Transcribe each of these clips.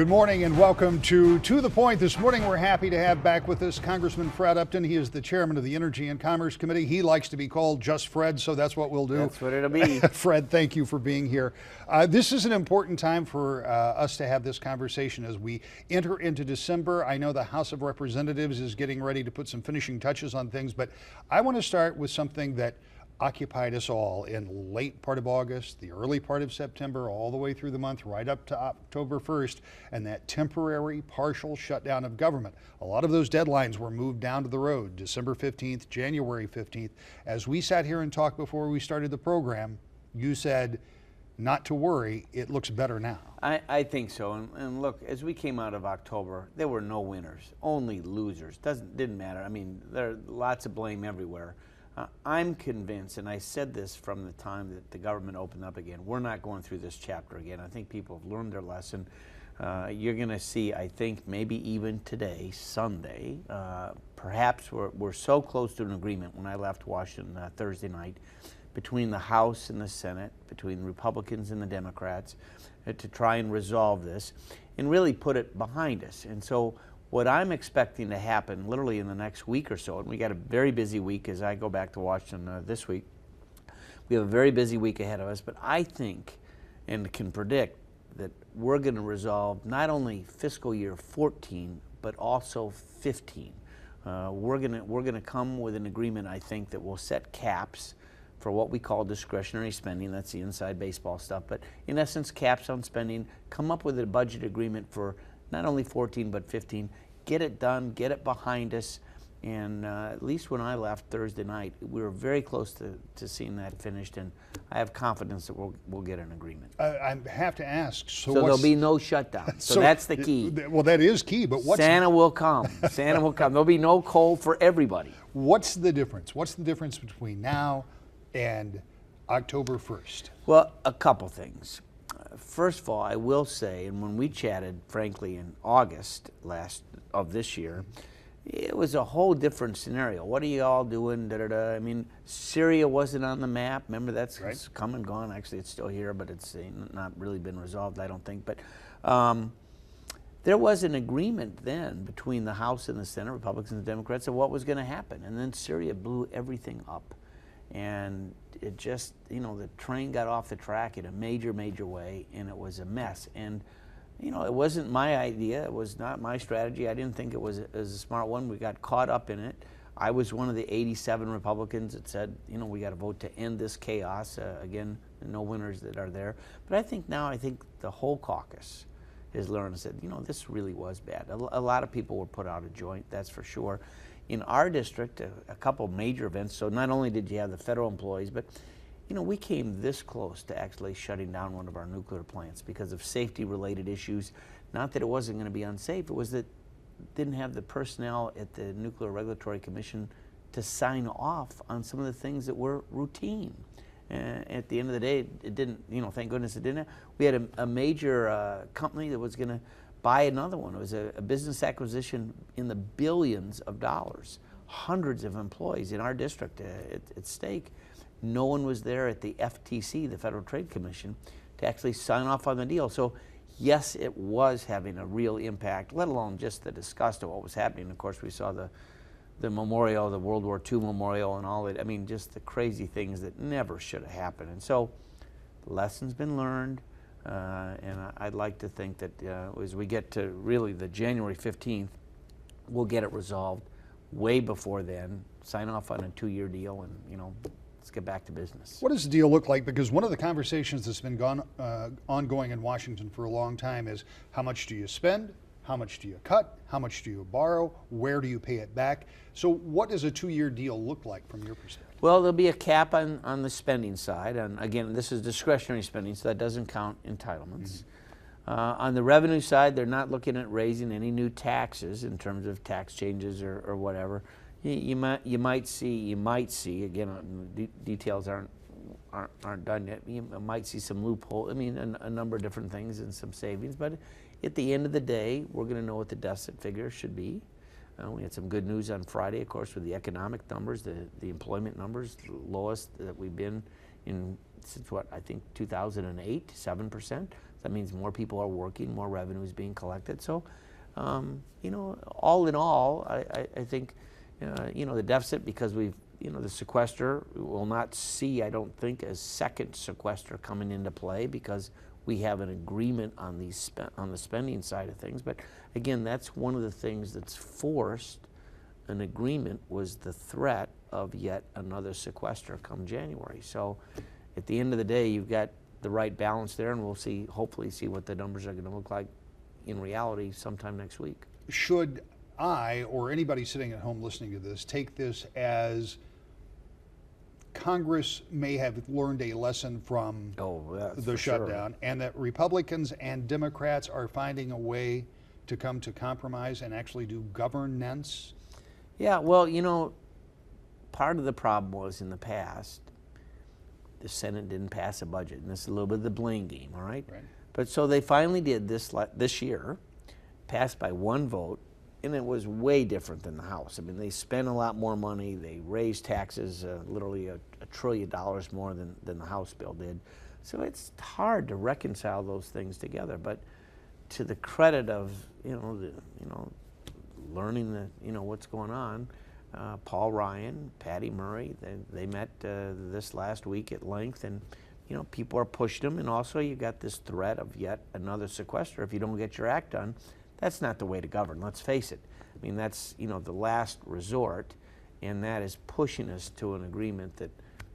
Good morning and welcome to the Point. This morning we're happy to have back with us Congressman Fred Upton. He is the chairman of the Energy and Commerce Committee. He likes to be called just Fred, so that's what we'll do. That's what it'll be. Fred, thank you for being here. This is an important time for us to have this conversation as we enter into December. I know the House of Representatives is getting ready to put some finishing touches on things, but I want to start with something that occupied us all in late part of August, the early part of September, all the way through the month, right up to October 1st, and that temporary partial shutdown of government. A lot of those deadlines were moved down to the road, December 15th, January 15th. As we sat here and talked before we started the program, you said, not to worry, it looks better now. I think so, and look, as we came out of October, there were no winners, only losers. Didn't matter. I mean, there are lots of blame everywhere. I'm convinced, and I said this from the time that the government opened up again, we're not going through this chapter again. I think people have learned their lesson. You're going to see, I think, maybe even today, Sunday, perhaps we're so close to an agreement when I left Washington Thursday night between the House and the Senate, between the Republicans and the Democrats, to try and resolve this and really put it behind us. And so what I'm expecting to happen literally in the next week or so, and we got a very busy week as I go back to Washington this week. We have a very busy week ahead of us, but I think and can predict that we're going to resolve not only fiscal year 14, but also 15. We're going to come with an agreement, I think, that will set caps for what we call discretionary spending. That's the inside baseball stuff, but in essence, caps on spending, come up with a budget agreement for not only 14, but 15, get it done, get it behind us. And at least when I left Thursday night, we were very close to seeing that finished, and I have confidence that we'll get an agreement. I have to ask, so there'll be no shutdown. So that's the key. Well, that is key, but Santa will come. Santa will come. There'll be no cold for everybody. What's the difference? What's the difference between now and October 1st? Well, a couple things. First of all, I will say, and when we chatted, frankly, in August of this year, it was a whole different scenario. What are you all doing? Da, da, da. I mean, Syria wasn't on the map. Remember, that's right. Come and gone. Actually, it's still here, but it's not really been resolved, I don't think. But there was an agreement then between the House and the Senate, Republicans and Democrats, of what was going to happen. And then Syria blew everything up. And it just, the train got off the track in a major, major way, and it was a mess. And, it wasn't my idea. It was not my strategy. I didn't think it was a smart one. We got caught up in it. I was one of the 87 Republicans that said, we got to vote to end this chaos. Again, no winners that are there. But I think the whole caucus has learned and said, this really was bad. A lot of people were put out of joint, that's for sure. In our district, a couple major events, so not only did you have the federal employees, but we came this close to actually shutting down one of our nuclear plants because of safety-related issues. Not that it wasn't going to be unsafe, it was that didn't have the personnel at the Nuclear Regulatory Commission to sign off on some of the things that were routine. At the end of the day, it didn't, thank goodness it didn't. We had a major company that was going to buy another one. It was a business acquisition in the billions of dollars, hundreds of employees in our district at stake. No one was there at the FTC, the Federal Trade Commission, to actually sign off on the deal. So yes, it was having a real impact, let alone just the disgust of what was happening. Of course, we saw the memorial, the World War II memorial and all that. I mean, just the crazy things that never should have happened. And so lessons been learned. And I'd like to think that as we get to really the January 15th, we'll get it resolved way before then, sign off on a 2-year deal, and, let's get back to business. What does the deal look like? Because one of the conversations that's been ongoing in Washington for a long time is how much do you spend? How much do you cut? How much do you borrow? Where do you pay it back? So what does a 2-year deal look like from your perspective? Well, there'll be a cap on the spending side. And again, this is discretionary spending, so that doesn't count entitlements. On the revenue side, they're not looking at raising any new taxes in terms of tax changes or whatever. You might see, again, details aren't done yet. You might see some loophole. I mean, a number of different things and some savings. But at the end of the day, we're going to know what the deficit figure should be. We had some good news on Friday, of course, with the economic numbers, the employment numbers, lowest that we've been in since, I think 2008, 7%. That means more people are working, more revenue is being collected. So, you know, all in all, I think, you know, the deficit, because we've, you know, the sequester will not see, I don't think, a second sequester coming into play because we have an agreement on these on the spending side of things. But again, that's one of the things that's forced an agreement, was the threat of yet another sequester come January. So at the end of the day, you've got the right balance there, and we'll see, hopefully see what the numbers are going to look like in reality sometime next week. Should I, or anybody sitting at home listening to this, take this as Congress may have learned a lesson from the shutdown, and that Republicans and Democrats are finding a way to come to compromise and actually do governance? Yeah, well, you know, part of the problem was in the past, the Senate didn't pass a budget, and this is a little bit of the blame game, all right? Right. But so they finally did this year, passed by one vote, and it was way different than the House. I mean, they spent a lot more money. They raised taxes literally $1 trillion more than the House bill did. So it's hard to reconcile those things together. But to the credit of learning what's going on, Paul Ryan, Patty Murray, they met this last week at length, and people are pushing them. And also you got this threat of yet another sequester if you don't get your act done. That's not the way to govern, let's face it. I mean, that's the last resort, and that is pushing us to an agreement that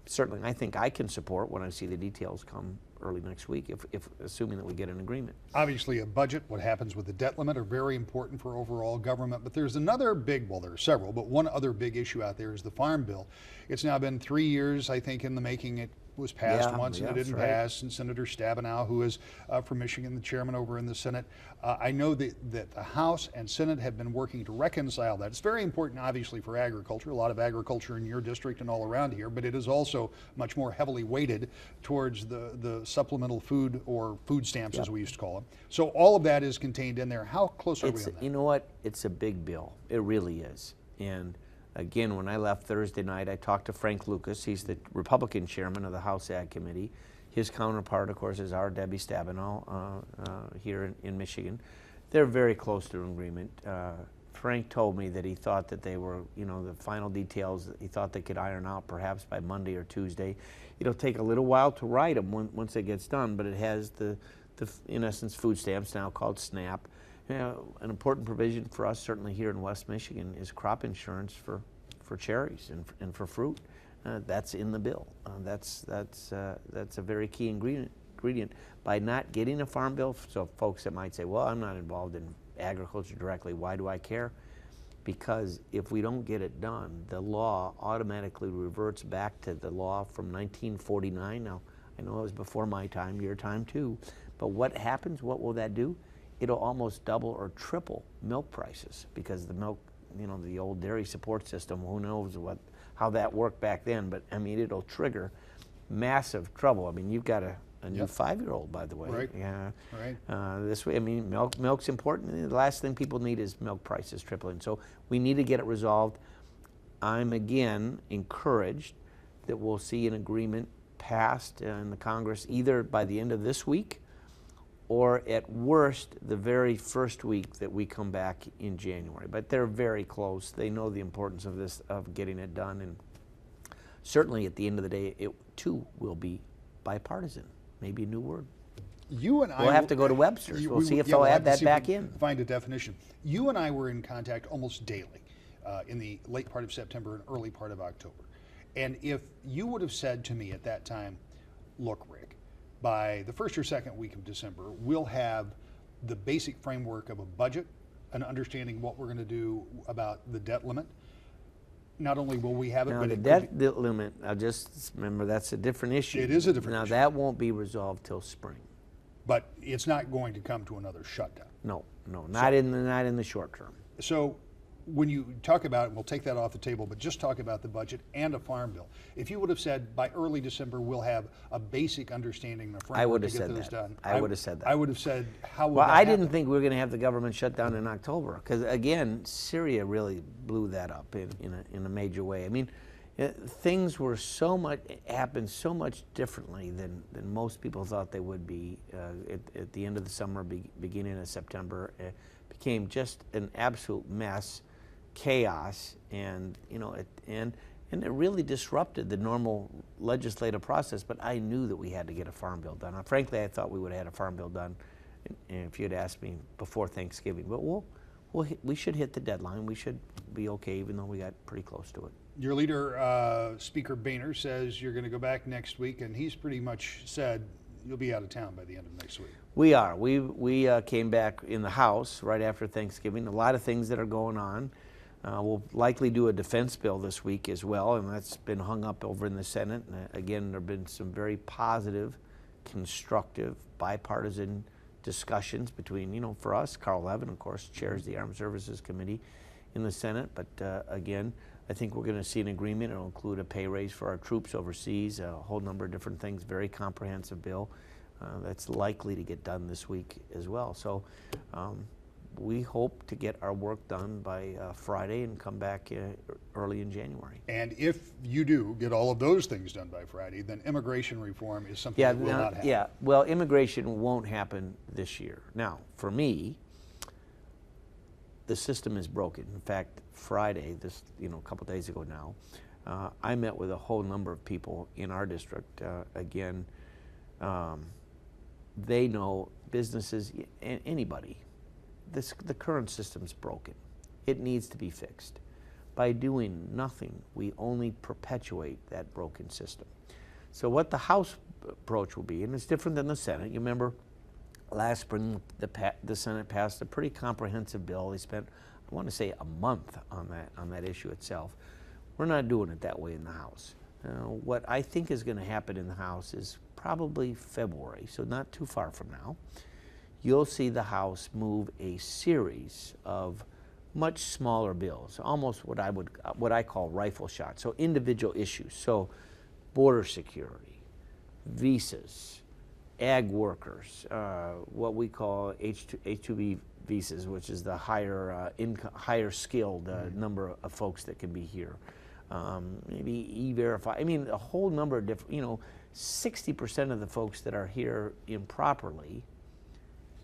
certainly I think I can support when I see the details come early next week, if assuming that we get an agreement. Obviously a budget, what happens with the debt limit, are very important for overall government, but there's another big, well, there are several, but one other big issue out there is the Farm Bill. It's now been 3 years, I think, in the making. It was passed once and it didn't pass, and Senator Stabenow, who is from Michigan, the chairman over in the Senate, I know that the House and Senate have been working to reconcile that. It's very important, obviously, for agriculture, a lot of agriculture in your district and all around here, but it is also much more heavily weighted towards the supplemental food, or food stamps, as we used to call them. So all of that is contained in there. How close are we on that? You know what? It's a big bill. It really is. And again, when I left Thursday night, I talked to Frank Lucas. He's the Republican chairman of the House Ag Committee. His counterpart, of course, is our Debbie Stabenow here in Michigan. They're very close to an agreement. Frank told me that he thought that they were, the final details, he thought they could iron out perhaps by Monday or Tuesday. It'll take a little while to write them once it gets done, but it has the in essence, food stamps, now called SNAP. An important provision for us, certainly here in West Michigan, is crop insurance for cherries and for fruit. That's in the bill. That's a very key ingredient. By not getting a farm bill, so folks that might say, well, I'm not involved in agriculture directly, why do I care? Because if we don't get it done, the law automatically reverts back to the law from 1949. Now, I know it was before my time, your time too, but what happens, what will that do? It'll almost double or triple milk prices, because the milk, the old dairy support system, who knows how that worked back then, but I mean, it'll trigger massive trouble. I mean, you've got a new 5-year-old, by the way. Right. Yeah. Right. This way, I mean, milk's important. The last thing people need is milk prices tripling. So we need to get it resolved. I'm again encouraged that we'll see an agreement passed in the Congress either by the end of this week, or at worst, the very first week that we come back in January. But they're very close. They know the importance of this, of getting it done, and certainly at the end of the day, it too will be bipartisan. Maybe a new word. You and I we'll have to go to Webster's. We'll see if they'll add that back in. Find a definition. You and I were in contact almost daily in the late part of September and early part of October. And if you would have said to me at that time, look, Rick, by the first or second week of December, we'll have the basic framework of a budget, an understanding what we're going to do about the debt limit. Not only will we have it, now, but the debt limit, I'll just remember, that's a different issue. It is a different issue. Now, that won't be resolved till spring. But it's not going to come to another shutdown. No, not in the short term. So when you talk about it, we'll take that off the table, but just talk about the budget and a farm bill. If you would have said by early December we'll have a basic understanding of the framework to get those done, I would have said that. I would have said, how would well, that I happen? didn't think we were going to have the government shut down in October, because again, Syria really blew that up in a major way. I mean, things were happened so much differently than most people thought they would be at the end of the summer, beginning of September. It became just an absolute mess, chaos, and and it really disrupted the normal legislative process. But I knew that we had to get a farm bill done. Frankly, I thought we would have had a farm bill done if you had asked me before Thanksgiving. But we should hit the deadline. We should be okay, even though we got pretty close to it. Your leader, Speaker Boehner, says you're going to go back next week, and he's pretty much said you'll be out of town by the end of next week. We are. We came back in the House right after Thanksgiving. A lot of things that are going on. We'll likely do a defense bill this week as well, and that's been hung up over in the Senate. And again, there have been some very positive, constructive, bipartisan discussions between, for us, Carl Levin, of course, chairs the Armed Services Committee in the Senate. But again, I think we're going to see an agreement. It'll include a pay raise for our troops overseas, a whole number of different things, very comprehensive bill that's likely to get done this week as well. So we hope to get our work done by Friday and come back early in January. And if you do get all of those things done by Friday, then immigration reform is something that will not happen. Yeah, well, immigration won't happen this year. Now, for me, the system is broken. In fact, Friday, a couple days ago now, I met with a whole number of people in our district. Again, they know, businesses, anybody, the current system's broken. It needs to be fixed. By doing nothing, we only perpetuate that broken system. So what the House approach will be, and it's different than the Senate. You remember last spring, the Senate passed a pretty comprehensive bill. They spent, I want to say, a month on that issue itself. We're not doing it that way in the House. What I think is going to happen in the House is probably February, so not too far from now. You'll see the House move a series of much smaller bills, almost what I call rifle shots. So individual issues. So border security, visas, ag workers, what we call H-2B visas, which is the higher skilled number of folks that can be here. Maybe E-Verify. I mean, a whole number of different, 60% of the folks that are here improperly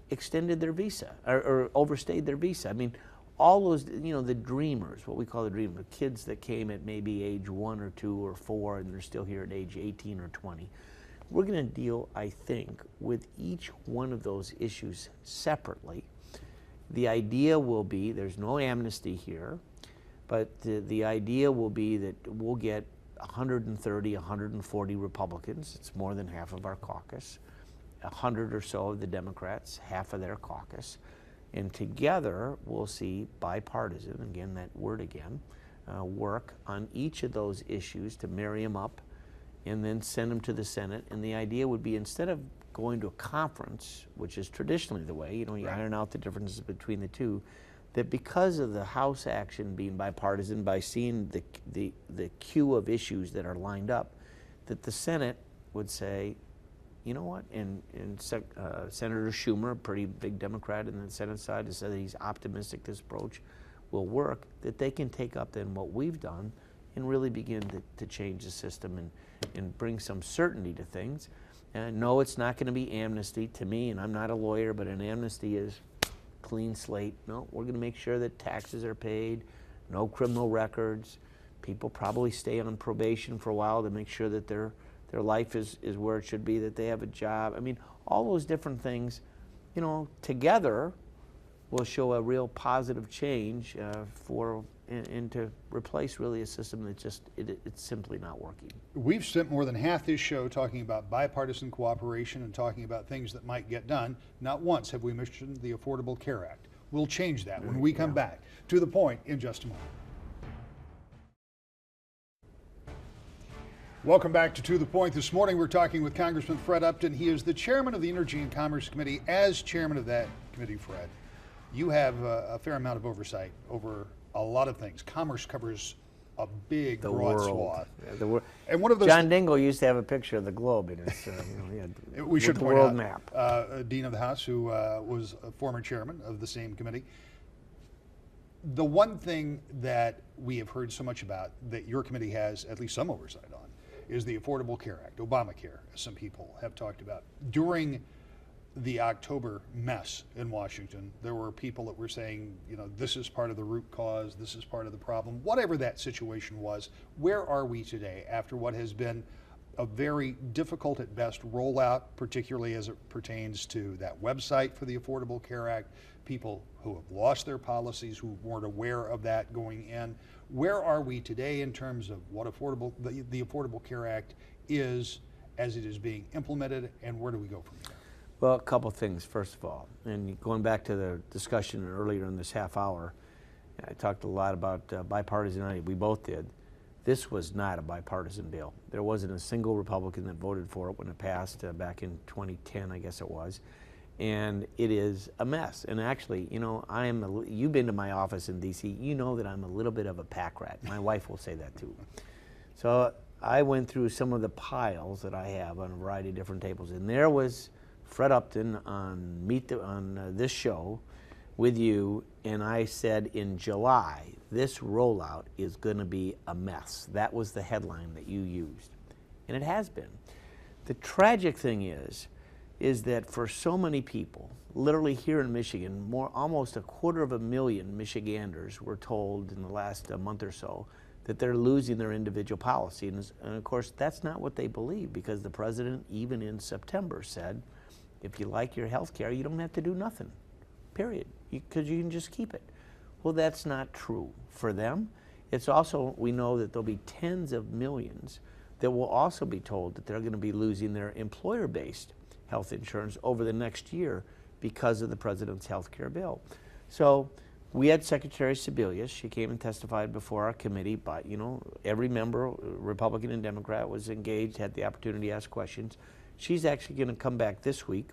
extended their visa or overstayed their visa. I mean, all those, the dreamers, what we call the dreamers, the kids that came at maybe age 1 or 2 or 4 and they're still here at age 18 or 20. We're going to deal, I think, with each one of those issues separately. The idea will be, there's no amnesty here, but the idea will be that we'll get 130, 140 Republicans. It's more than half of our caucus. 100 or so of the Democrats, half of their caucus. And together, we'll see bipartisan, again, that word again, work on each of those issues to marry them up and then send them to the Senate. And the idea would be, instead of going to a conference, which is traditionally the way, you iron out the differences between the two, that because of the House action being bipartisan, by seeing the queue of issues that are lined up, that the Senate would say, you know what, and Senator Schumer, a pretty big Democrat in the Senate side, has said that he's optimistic this approach will work, that they can take up then what we've done and really begin to change the system and bring some certainty to things. And no, it's not going to be amnesty to me, and I'm not a lawyer, but an amnesty is clean slate. No, we're going to make sure that taxes are paid, no criminal records. People probably stay on probation for a while to make sure that their life is where it should be, that they have a job. I mean, all those different things, together will show a real positive change and to replace really a system that it's simply not working. We've spent more than half this show talking about bipartisan cooperation and talking about things that might get done. Not once have we mentioned the Affordable Care Act. We'll change that when we come back. To the point in just a moment. Welcome back to the Point. This morning we're talking with Congressman Fred Upton. He is the chairman of the Energy and Commerce Committee. As chairman of that committee, Fred, you have a fair amount of oversight over a lot of things. Commerce covers a big, broad swath. Yeah, and one of those John Dingell used to have a picture of the globe in his we should the point world out, map. Dean of the House, who was a former chairman of the same committee. The one thing that we have heard so much about that your committee has at least some oversight on is the Affordable Care Act, Obamacare, as some people have talked about. During the October mess in Washington, there were people that were saying, you know, this is part of the root cause, this is part of the problem. Whatever that situation was, where are we today after what has been a very difficult at best rollout, particularly as it pertains to that website for the Affordable Care Act, people who have lost their policies, who weren't aware of that going in? Where are we today in terms of what the Affordable Care Act is as it is being implemented, and where do we go from here? Well, a couple things, first of all, and going back to the discussion earlier in this half hour, I talked a lot about bipartisanity. We both did. This was not a bipartisan bill. There wasn't a single Republican that voted for it when it passed back in 2010, I guess it was. And it is a mess. And actually, you know, you've been to my office in D.C., you know that I'm a little bit of a pack rat. My wife will say that too. So I went through some of the piles that I have on a variety of different tables, and there was Fred Upton on this show with you, and I said in July, this rollout is going to be a mess. That was the headline that you used, and it has been. The tragic thing is that for so many people, literally here in Michigan, almost 250,000 Michiganders were told in the last month or so that they're losing their individual policy, and of course that's not what they believe, because the president even in September said, if you like your health care, you don't have to do nothing, period, because you can just keep it. Well, that's not true for them. It's also, we know that there'll be tens of millions that will also be told that they're going to be losing their employer-based health insurance over the next year because of the president's health care bill. So we had Secretary Sebelius. She came and testified before our committee, but you know, every member, Republican and Democrat, was engaged, had the opportunity to ask questions. She's actually going to come back this week,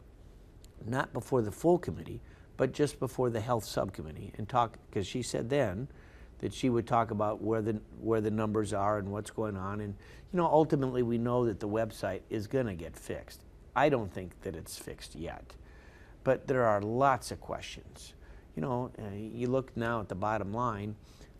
not before the full committee, but just before the health subcommittee, and talk, because she said then that she would talk about where the numbers are and what's going on. And you know, ultimately we know that the website is going to get fixed. I don't think that it's fixed yet, but there are lots of questions. You know, you look now at the bottom line,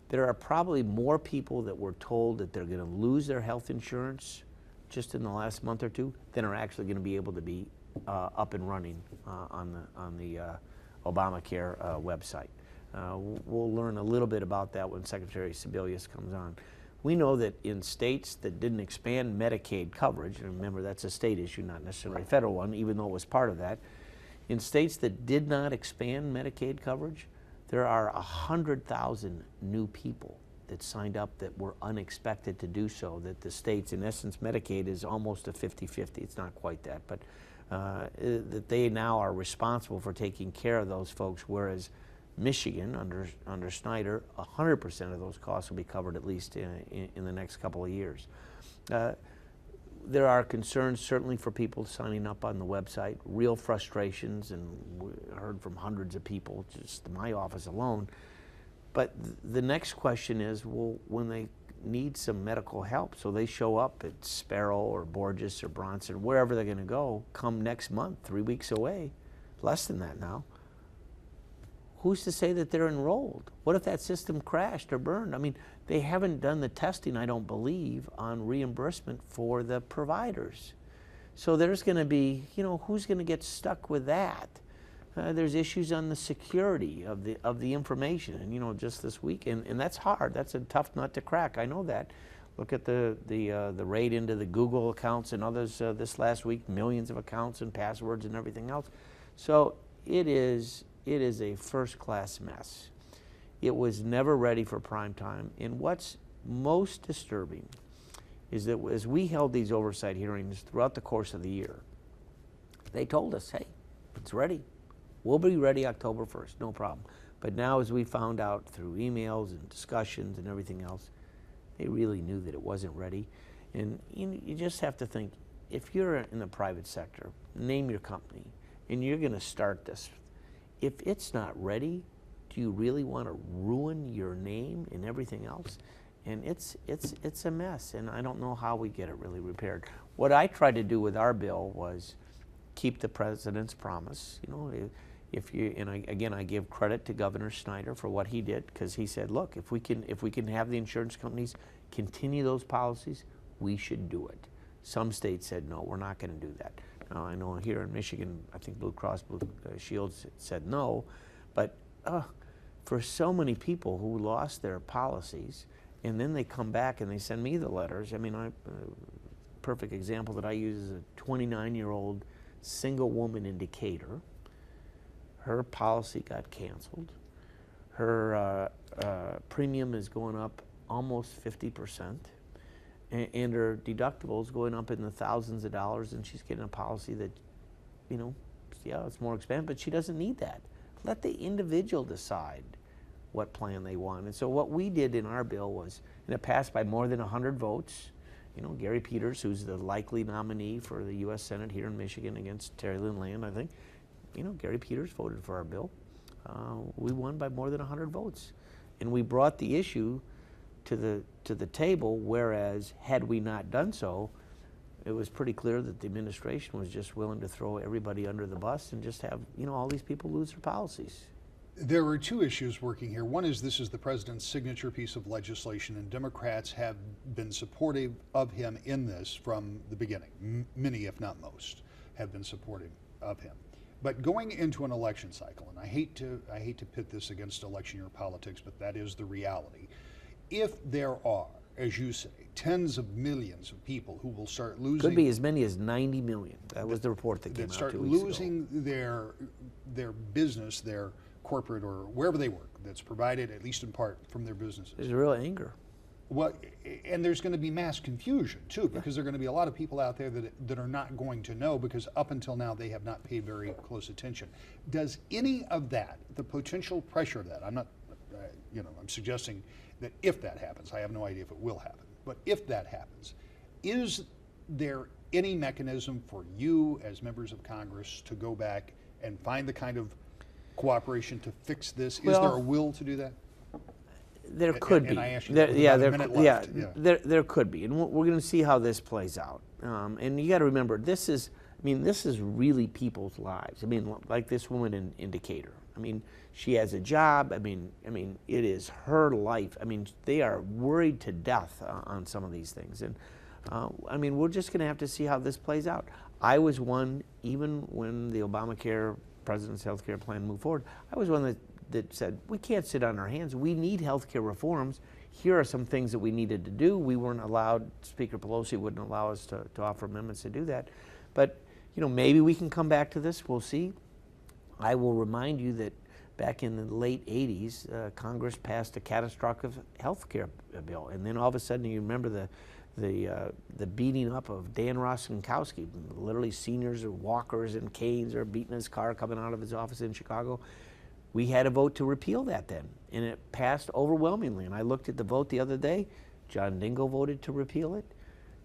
there are probably more people that were told that they're going to lose their health insurance just in the last month or two than are actually going to be able to be up and running on the Obamacare website. We'll learn a little bit about that when Secretary Sebelius comes on. We know that in states that didn't expand Medicaid coverage, and remember that's a state issue, not necessarily a federal one, even though it was part of that, in states that did not expand Medicaid coverage, there are 100,000 new people that signed up that were unexpected to do so, that the states, in essence, Medicaid is almost a 50-50, it's not quite that, but that they now are responsible for taking care of those folks, whereas Michigan, under Snyder, 100% of those costs will be covered at least in the next couple of years. There are concerns certainly for people signing up on the website, real frustrations, and we heard from hundreds of people, just in my office alone. But the next question is, well, when they need some medical help, so they show up at Sparrow or Borges or Bronson, wherever they're going to go, come next month, 3 weeks away, less than that now, who's to say that they're enrolled? What if that system crashed or burned? I mean, they haven't done the testing, I don't believe, on reimbursement for the providers. So there's going to be, you know, who's going to get stuck with that? There's issues on the security of the information, and you know, just this week, and that's hard. That's a tough nut to crack. I know that. Look at the raid into the Google accounts and others this last week, millions of accounts and passwords and everything else. So it is a first-class mess. It was never ready for prime time. And what's most disturbing is that as we held these oversight hearings throughout the course of the year, they told us, hey, it's ready. We'll be ready October 1st, no problem. But now, as we found out through emails and discussions and everything else, they really knew that it wasn't ready. And you just have to think, if you're in the private sector, name your company, and you're going to start this, if it's not ready, do you really want to ruin your name and everything else? And it's a mess, and I don't know how we get it really repaired. What I tried to do with our bill was keep the president's promise. You know, if you, and again, I give credit to Governor Snyder for what he did, because he said, look, if we can have the insurance companies continue those policies, we should do it. Some states said, no, we're not going to do that. Now, I know here in Michigan, I think Blue Cross Blue Shields said no, but for so many people who lost their policies, and then they come back and they send me the letters. I mean, perfect example that I use is a 29-year-old single woman in Decatur. Her policy got canceled. Her premium is going up almost 50%, and her deductible is going up in the thousands of dollars, and she's getting a policy that, you know, yeah, it's more expensive, but she doesn't need that. Let the individual decide what plan they want. And so what we did in our bill was, and it passed by more than 100 votes. You know, Gary Peters, who's the likely nominee for the U.S. Senate here in Michigan against Terry Lynn Land, I think, you know, Gary Peters voted for our bill. We won by more than 100 votes. And we brought the issue to the table, whereas had we not done so, it was pretty clear that the administration was just willing to throw everybody under the bus and just have, you know, all these people lose their policies. There are two issues working here. One is this is the president's signature piece of legislation, and Democrats have been supportive of him in this from the beginning. Many, if not most, have been supportive of him. But going into an election cycle, and I hate to pit this against election year politics, but that is the reality. If there are, as you say, tens of millions of people who will start losing, could be as many as 90 million. That was the report that came out 2 weeks ago. Start losing their business, their corporate or wherever they work, that's provided at least in part from their businesses. There's real anger. Well, and there's going to be mass confusion too, because there are going to be a lot of people out there that are not going to know, because up until now they have not paid very close attention. Does any of that, the potential pressure of that, I'm not, you know, I'm suggesting that if that happens, I have no idea if it will happen, but if that happens, is there any mechanism for you as members of Congress to go back and find the kind of cooperation to fix this? Is there a will to do that? There could be. And I asked you there, that yeah, with there, about a minute left. yeah, there could be, and we're going to see how this plays out. And you got to remember, this is really people's lives. I mean, like this woman in Decatur. I mean, she has a job. I mean, it is her life. I mean, they are worried to death on some of these things, and I mean, we're just going to have to see how this plays out. I was one, even when the Obamacare President's health care plan moved forward, I was one that said, we can't sit on our hands. We need health care reforms. Here are some things that we needed to do. We weren't allowed, Speaker Pelosi wouldn't allow us to offer amendments to do that. But, you know, maybe we can come back to this. We'll see. I will remind you that back in the late 80s, Congress passed a catastrophic health care bill. And then all of a sudden, you remember the beating up of Dan Rostenkowski. Literally seniors or walkers and canes are beating his car coming out of his office in Chicago. We had a vote to repeal that then, and it passed overwhelmingly. And I looked at the vote the other day. John Dingell voted to repeal it.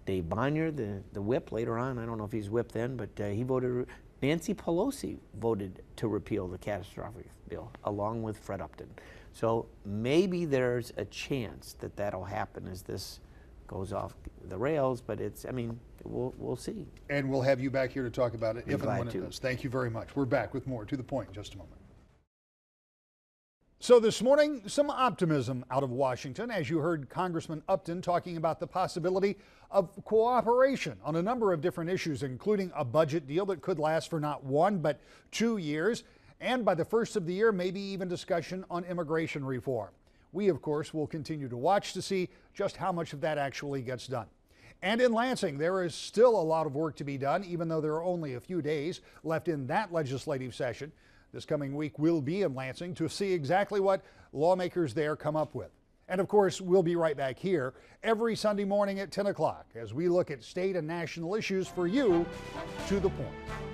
Dave Bonnier, the whip later on, I don't know if he's whip then, but he voted. Nancy Pelosi voted to repeal the catastrophic bill, along with Fred Upton. So maybe there's a chance that that'll happen as this goes off the rails, but it's, I mean, we'll see. And we'll have you back here to talk about it if and when to. it does. Thank you very much. We're back with more To the Point in just a moment. So this morning, some optimism out of Washington, as you heard Congressman Upton talking about the possibility of cooperation on a number of different issues, including a budget deal that could last for not 1 but 2 years, and by the first of the year, maybe even discussion on immigration reform. We, of course, will continue to watch to see just how much of that actually gets done. And in Lansing, there is still a lot of work to be done, even though there are only a few days left in that legislative session. This coming week, we'll be in Lansing to see exactly what lawmakers there come up with. And of course, we'll be right back here every Sunday morning at 10 o'clock as we look at state and national issues for you. To the Point.